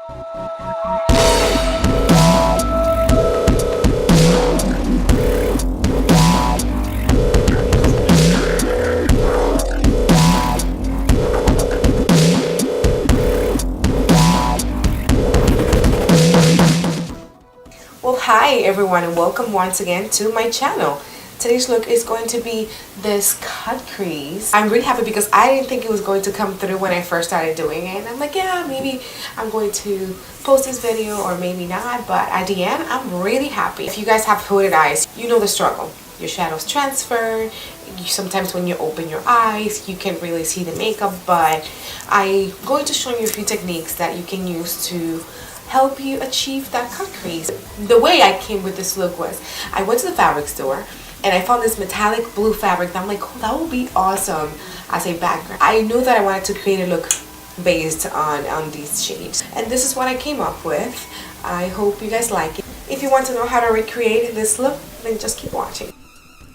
Well, hi everyone, and welcome once again to my channel. Today's look is going to be this cut crease. I'm really happy because I didn't think it was going to come through when I first started doing it. And I'm like, yeah, maybe I'm going to post this video or maybe not. But at the end, I'm really happy. If you guys have hooded eyes, you know the struggle. Your shadows transfer. Sometimes when you open your eyes, you can't really see the makeup. But I'm going to show you a few techniques that you can use to help you achieve that cut crease. The way I came with this look was I went to the fabric store and I found this metallic blue fabric and I'm like, oh, that would be awesome as a background. I knew that I wanted to create a look based on these shades, and this is what I came up with. I hope you guys like it. If you want to know how to recreate this look, then just keep watching.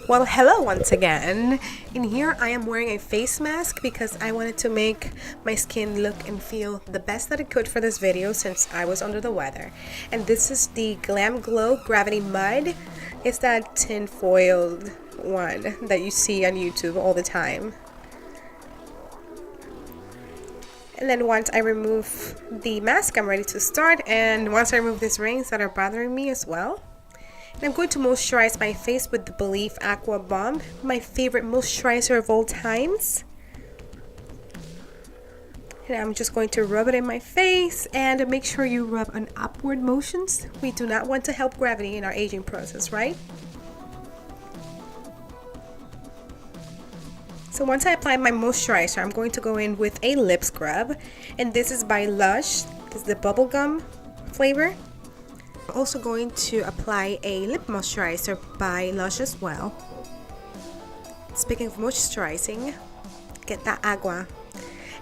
Well, hello once again. In here I am wearing a face mask because I wanted to make my skin look and feel the best that it could for this video since I was under the weather. And this is the Glam Glow Gravity Mud. It's that tin foiled one that you see on YouTube all the time. And then once I remove the mask, I'm ready to start. And once I remove these rings that are bothering me as well, and I'm going to moisturize my face with the Believe Aqua Bomb, my favorite moisturizer of all times. And I'm just going to rub it in my face, and make sure you rub on upward motions. We do not want to help gravity in our aging process, right? So once I apply my moisturizer, I'm going to go in with a lip scrub, and this is by Lush. This is the bubblegum flavor. I'm also going to apply a lip moisturizer by Lush as well. Speaking of moisturizing, get that agua.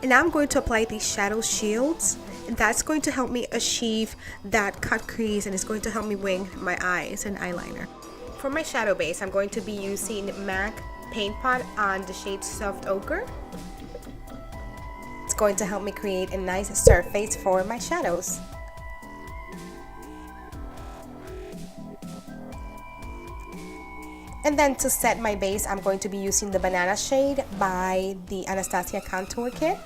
And now I'm going to apply these shadow shields, and that's going to help me achieve that cut crease, and it's going to help me wing my eyes and eyeliner. For my shadow base, I'm going to be using MAC Paint Pot on the shade Soft Ochre. It's going to help me create a nice surface for my shadows. And then to set my base, I'm going to be using the Banana shade by the Anastasia Contour Kit.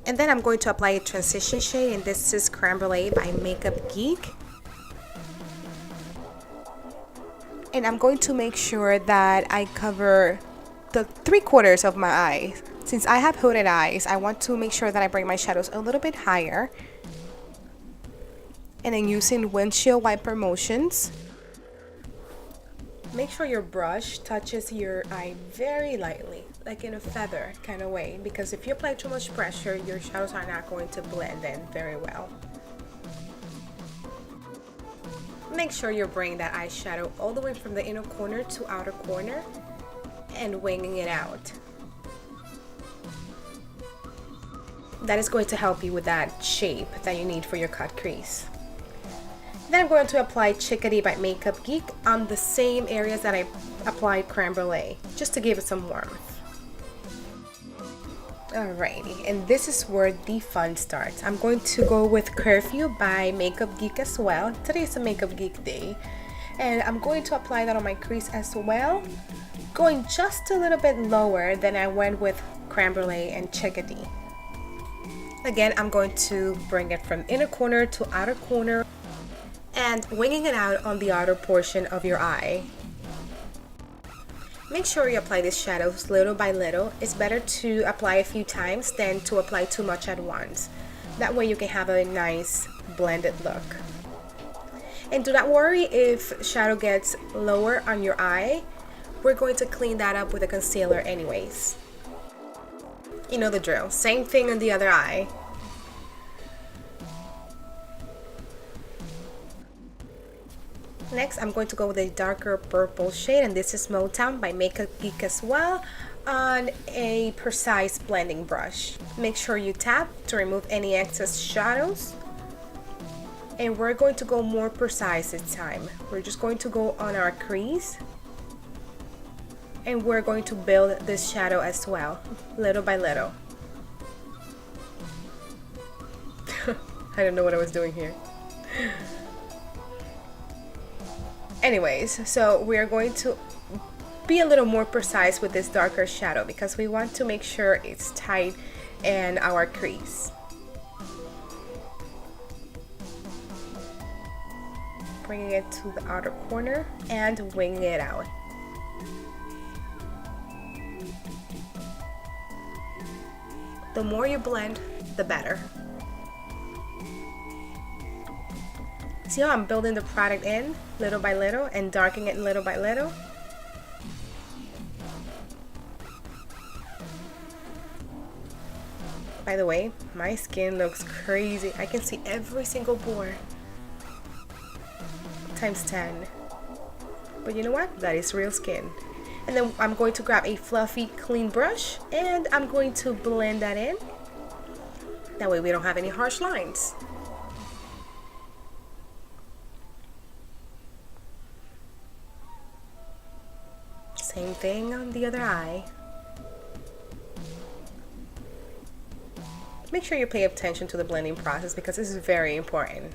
And then I'm going to apply a transition shade, and this is Creme Brulee by Makeup Geek. And I'm going to make sure that I cover the 3/4 of my eye. Since I have hooded eyes, I want to make sure that I bring my shadows a little bit higher. And then using windshield wiper motions. Make sure your brush touches your eye very lightly, like in a feather kind of way, because if you apply too much pressure, your shadows are not going to blend in very well. Make sure you bring that eyeshadow all the way from the inner corner to outer corner and winging it out. That is going to help you with that shape that you need for your cut crease. Then I'm going to apply Chickadee by Makeup Geek on the same areas that I applied Creme Brulee, just to give it some warmth. Alrighty, and this is where the fun starts. I'm going to go with Curfew by Makeup Geek as well. Today is a Makeup Geek day. And I'm going to apply that on my crease as well, going just a little bit lower than I went with Creme Brulee and Chickadee. Again, I'm going to bring it from inner corner to outer corner, and winging it out on the outer portion of your eye. Make sure you apply these shadows little by little. It's better to apply a few times than to apply too much at once. That way you can have a nice blended look. And do not worry if shadow gets lower on your eye. We're going to clean that up with a concealer anyways. You know the drill. Same thing on the other eye. Next, I'm going to go with a darker purple shade, and this is Motown by Makeup Geek as well, on a precise blending brush. Make sure you tap to remove any excess shadows. And we're going to go more precise this time. We're just going to go on our crease. And we're going to build this shadow as well, little by little. I don't know what I was doing here. Anyways, so we're going to be a little more precise with this darker shadow because we want to make sure it's tight in our crease. Bringing it to the outer corner and winging it out. The more you blend, the better. See how I'm building the product in little by little and darkening it little by little? By the way, my skin looks crazy. I can see every single pore. Times 10. But you know what? That is real skin. And then I'm going to grab a fluffy, clean brush and I'm going to blend that in. That way we don't have any harsh lines. Same thing on the other eye. Make sure you pay attention to the blending process because this is very important.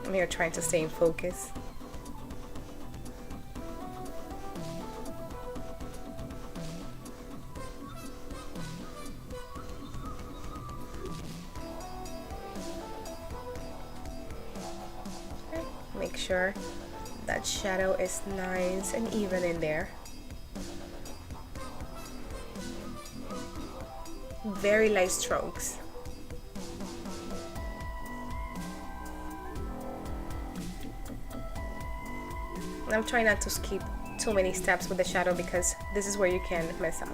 I'm here trying to stay in focus. Okay, make sure that shadow is nice and even in there. Very light strokes. I'm trying not to skip too many steps with the shadow because this is where you can mess up.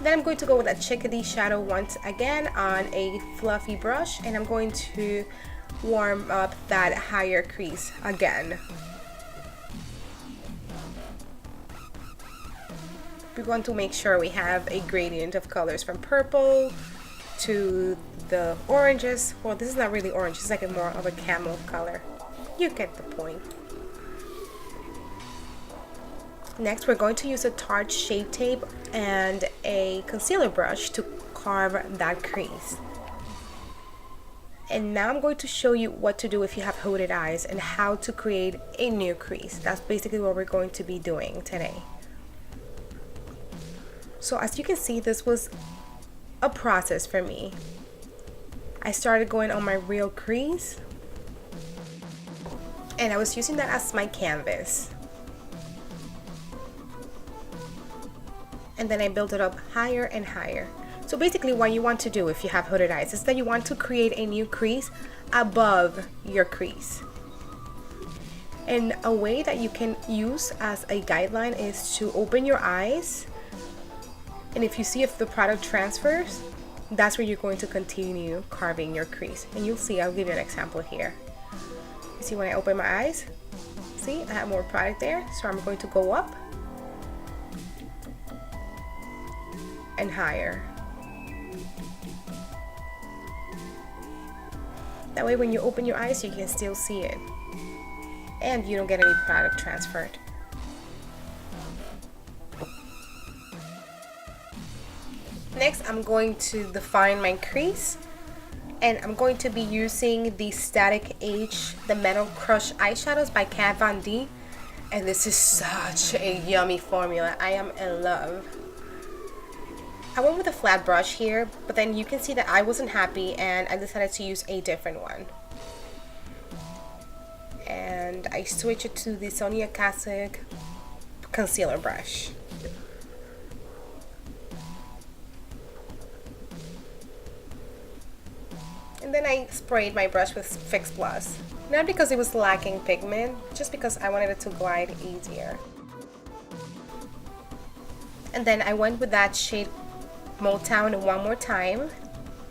Then I'm going to go with a chickadee shadow once again on a fluffy brush and I'm going to warm up that higher crease again. We want to make sure we have a gradient of colors from purple to the oranges. Well, this is not really orange, it's like a more of a camel color. You get the point. Next, we're going to use a Tarte Shape Tape and a concealer brush to carve that crease. And now I'm going to show you what to do if you have hooded eyes and how to create a new crease. That's basically what we're going to be doing today. So as you can see, this was a process for me. I started going on my real crease and I was using that as my canvas. And then I built it up higher and higher. So basically what you want to do if you have hooded eyes is that you want to create a new crease above your crease. And a way that you can use as a guideline is to open your eyes, and if you see if the product transfers, that's where you're going to continue carving your crease. And you'll see, I'll give you an example here. You see when I open my eyes, see I have more product there, so I'm going to go up and higher. That way when you open your eyes you can still see it and you don't get any product transferred. Next I'm going to define my crease and I'm going to be using the Static H, the Metal Crush eyeshadows by Kat Von D, and this is such a yummy formula. I am in love. I went with a flat brush here, but then you can see that I wasn't happy and I decided to use a different one. And I switched it to the Sonia Kashuk concealer brush. And then I sprayed my brush with Fix Plus. Not because it was lacking pigment, just because I wanted it to glide easier. And then I went with that shade Motown one more time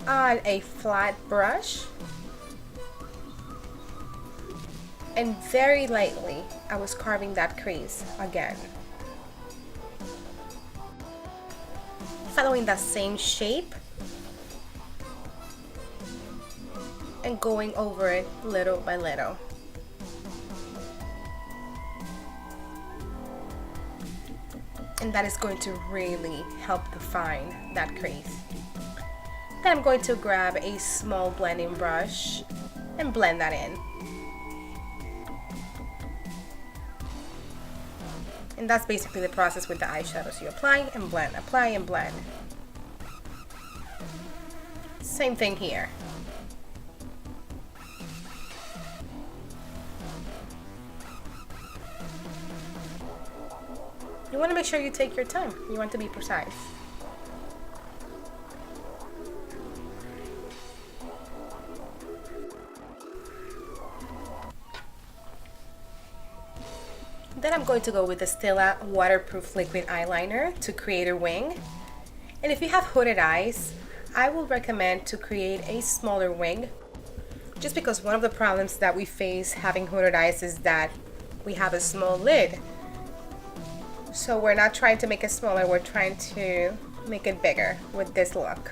on a flat brush, and very lightly I was carving that crease again, following that same shape and going over it little by little. And that is going to really help define that crease. Then I'm going to grab a small blending brush and blend that in. And that's basically the process with the eyeshadows. You apply and blend, apply and blend. Same thing here. You want to make sure you take your time. You want to be precise. Then I'm going to go with the Stila waterproof liquid eyeliner to create a wing. And if you have hooded eyes, I will recommend to create a smaller wing, just because one of the problems that we face having hooded eyes is that we have a small lid. So we're not trying to make it smaller, we're trying to make it bigger with this look.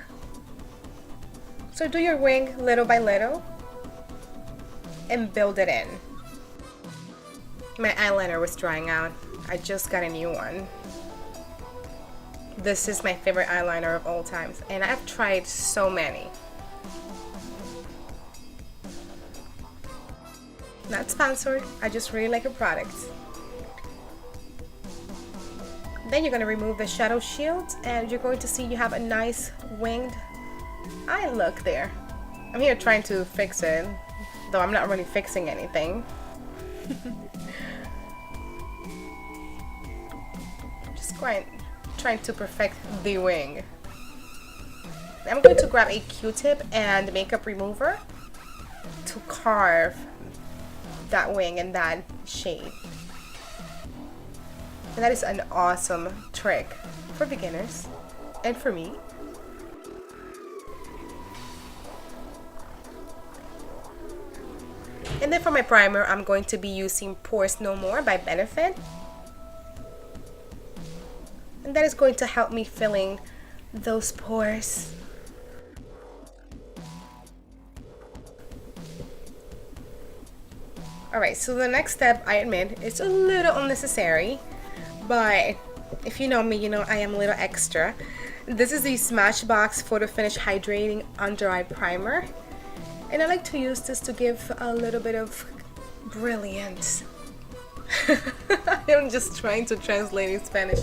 So do your wing little by little and build it in. My eyeliner was drying out. I just got a new one. This is my favorite eyeliner of all times, and I've tried so many. Not sponsored, I just really like a product. Then you're going to remove the shadow shield, and you're going to see you have a nice winged eye look there. I'm here trying to fix it, though I'm not really fixing anything. Just trying to perfect the wing. I'm going to grab a Q-tip and makeup remover to carve that wing in that shade. And that is an awesome trick for beginners and for me. And then for my primer, I'm going to be using Pores No More by Benefit. And that is going to help me filling those pores. Alright, so the next step, I admit, is a little unnecessary, but if you know me, you know I am a little extra. This is the Smashbox Photo Finish Hydrating Under Eye Primer, and I like to use this to give a little bit of brilliance. I'm just trying to translate in Spanish.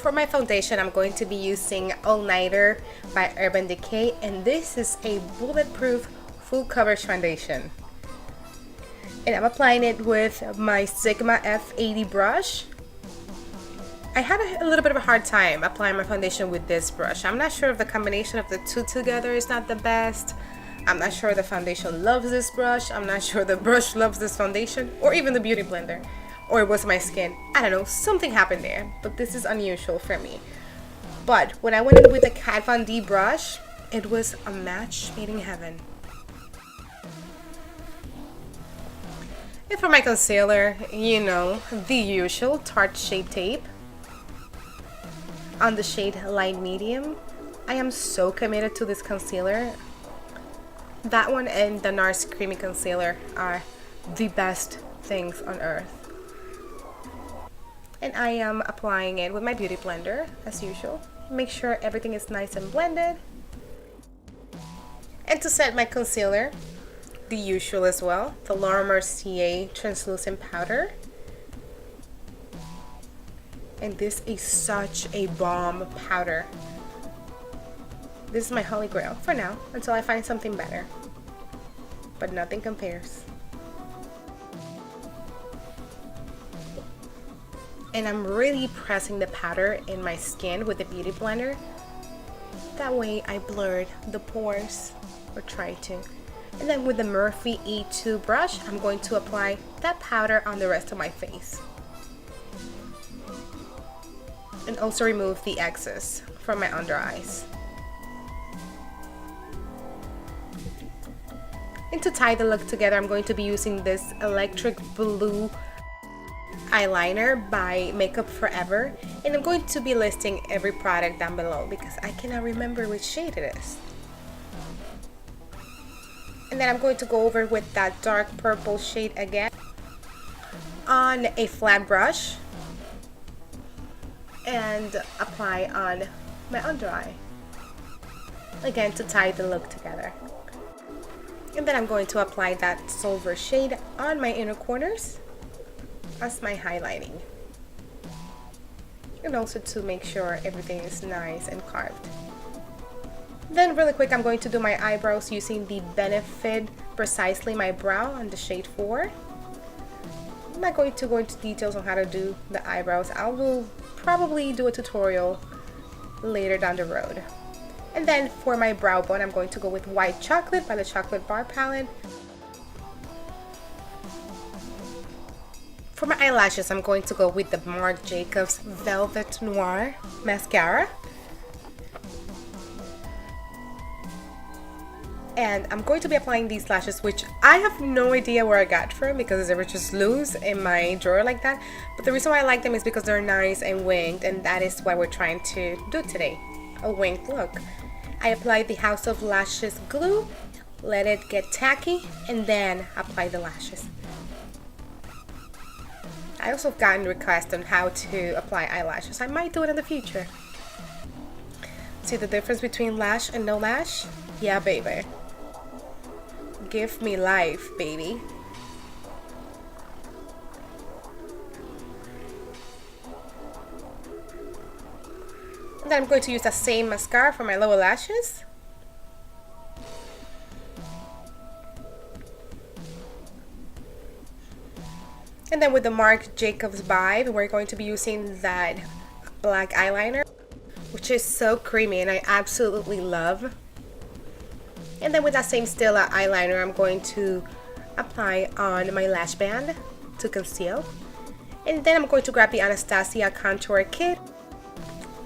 For my foundation, I'm going to be using All Nighter by Urban Decay, and this is a bulletproof full coverage foundation. And I'm applying it with my Sigma F80 brush. I had a little bit of a hard time applying my foundation with this brush. I'm not sure if the combination of the two together is not the best. I'm not sure the foundation loves this brush. I'm not sure the brush loves this foundation, or even the beauty blender. Or it was my skin. I don't know, something happened there, but this is unusual for me. But when I went in with the Kat Von D brush, it was a match made in heaven. And for my concealer, you know, the usual Tarte Shape Tape on the shade Light Medium. I am so committed to this concealer. That one and the NARS Creamy Concealer are the best things on earth. And I am applying it with my beauty blender, as usual. Make sure everything is nice and blended. And to set my concealer, the usual as well, the Laura Mercier Translucent Powder. And this is such a bomb powder. This is my holy grail for now, until I find something better. But nothing compares. And I'm really pressing the powder in my skin with the beauty blender. That way I blurred the pores, or try to. And then with the Morphe E2 brush, I'm going to apply that powder on the rest of my face. And also remove the excess from my under eyes. And to tie the look together, I'm going to be using this Electric Blue eyeliner by Makeup Forever, and I'm going to be listing every product down below because I cannot remember which shade it is. And then I'm going to go over with that dark purple shade again on a flat brush and apply on my under eye. Again, to tie the look together. And then I'm going to apply that silver shade on my inner corners as my highlighting. And also to make sure everything is nice and carved. Then really quick, I'm going to do my eyebrows using the Benefit Precisely My Brow on the shade 4. I'm not going to go into details on how to do the eyebrows. I will probably do a tutorial later down the road. And then for my brow bone, I'm going to go with White Chocolate by the Chocolate Bar palette. For my eyelashes, I'm going to go with the Marc Jacobs Velvet Noir mascara. And I'm going to be applying these lashes, which I have no idea where I got from because they were just loose in my drawer like that. But the reason why I like them is because they're nice and winged, and that is what we're trying to do today, a winged look. I applied the House of Lashes glue, let it get tacky, and then apply the lashes. I also have gotten requests on how to apply eyelashes. I might do it in the future. See the difference between lash and no lash? Yeah, baby. Give me life, baby. And then I'm going to use the same mascara for my lower lashes. And then with the Marc Jacobs Vibe, we're going to be using that black eyeliner, which is so creamy and I absolutely love. And then with that same Stila eyeliner, I'm going to apply on my lash band to conceal. And then I'm going to grab the Anastasia Contour Kit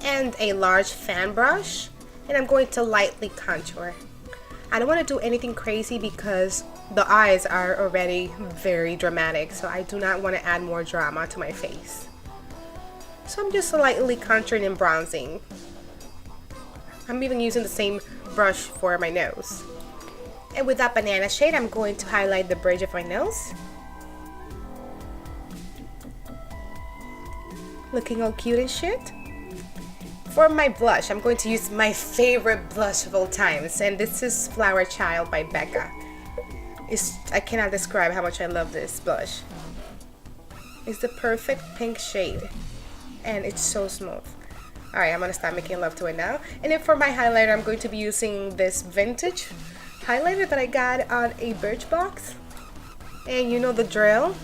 and a large fan brush, and I'm going to lightly contour. I don't want to do anything crazy because the eyes are already very dramatic, so I do not want to add more drama to my face. So I'm just lightly contouring and bronzing. I'm even using the same brush for my nose. And with that banana shade, I'm going to highlight the bridge of my nose. Looking all cute and shit. For my blush, I'm going to use my favorite blush of all times, and this is Flower Child by Becca. I cannot describe how much I love this blush. It's the perfect pink shade, and it's so smooth. Alright, I'm going to start making love to it now. And then for my highlighter, I'm going to be using this vintage highlighter that I got on a Birchbox. And you know the drill.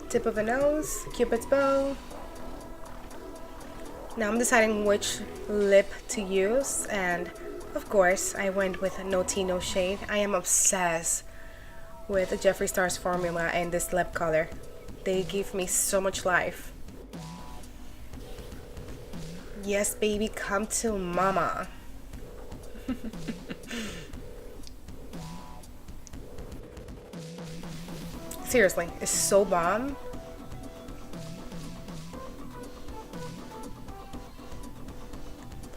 Tip of the nose, Cupid's bow. Now I'm deciding which lip to use, and of course I went with No Tea No Shade. I am obsessed with the Jeffree Star's formula and this lip color. They give me so much life. Yes, baby, come to mama. Seriously, it's so bomb.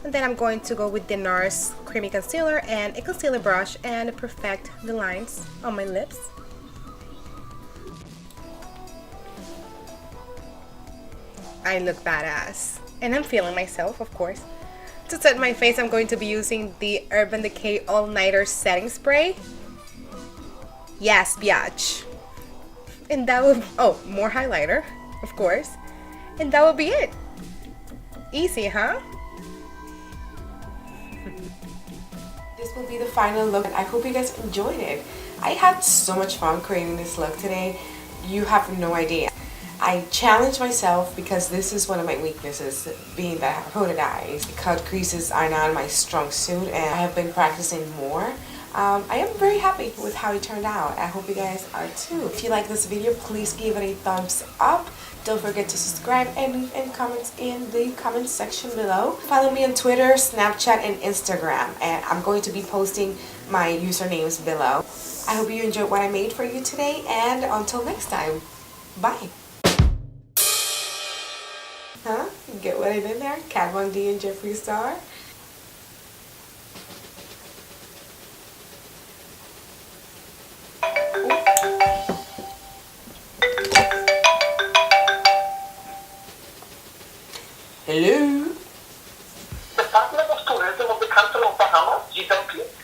And then I'm going to go with the NARS Creamy Concealer and a concealer brush and perfect the lines on my lips. I look badass. And I'm feeling myself, of course. To set my face, I'm going to be using the Urban Decay All Nighter Setting Spray. Yes, biatch. And that will, oh, more highlighter, of course. And that will be it. Easy, huh? This will be the final look. I hope you guys enjoyed it. I had so much fun creating this look today. You have no idea. I challenged myself because this is one of my weaknesses, being that I have hooded eyes. Cut creases are not my strong suit, and I have been practicing more. I am very happy with how it turned out. I hope you guys are too. If you like this video, please give it a thumbs up. Don't forget to subscribe and leave any comments in the comment section below. Follow me on Twitter, Snapchat, and Instagram, and I'm going to be posting my usernames below. I hope you enjoyed what I made for you today, and until next time, bye. Huh? Get what I did there? Kat Von D and Jeffree Star. Hello? Department of Tourism of the Canton of Bahamas, Giselle, please.